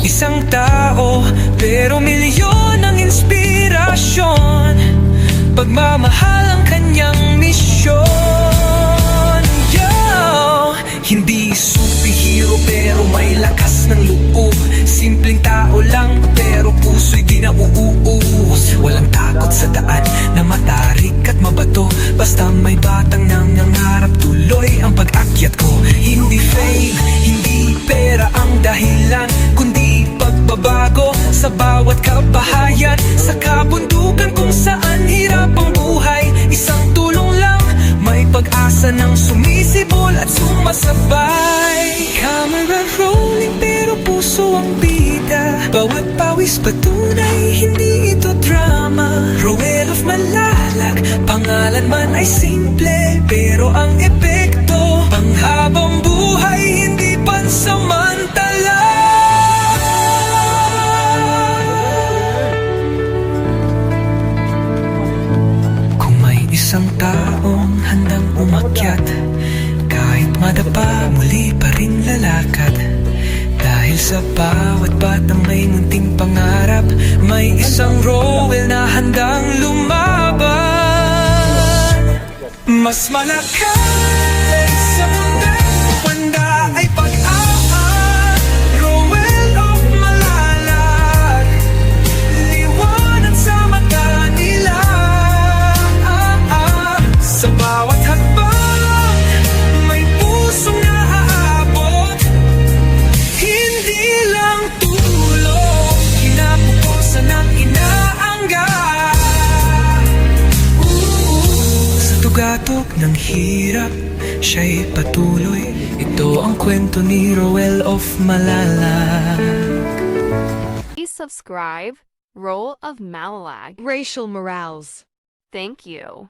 Isang tao, pero milyon ang inspirasyon. Pagmamahal ang kanyang misyon. Yo! Hindi superhero pero may lakas ng loob. Simpleng tao lang pero puso'y di nauuus. Walang takot sa daan na matarik at mabato. Basta may batang nangangarap, tuloy ang pag-akyat ko. Hindi fame, hindi pera ang dahilan, kundi pagbabago sa bawat kabahayan. Sa kabundukan kung saan hirap ang buhay, isang tulong lang, may pag-asa ng sumisibol at sumasabay. Camera rolling pero puso ang bida. Bawat pawis patunay, hindi ito drama. Roel of Malalag, pangalan man ay simple, pero ang epekto panghabang buhay, hindi pansamantala. Kung may isang taong handang umakyat, kahit madapa, muli pa rin lalakad. Dahil sa bawat batang may munting pangarap, may isang Roel na handang lumaban. Mas malakas sa mundang panda ay pag-aak. Roel of Malalag, liwanag sa mata nila. Sa bawat hakbang, may pusong naaabot. Hindi lang tulong, kinapupusan ng inaangga. Sa tugatok ng hirap, siya'y patuloy. Ito ang kwento ni Roel of Malalag. Please subscribe, Roel of Malalag. Racial Morales. Thank you.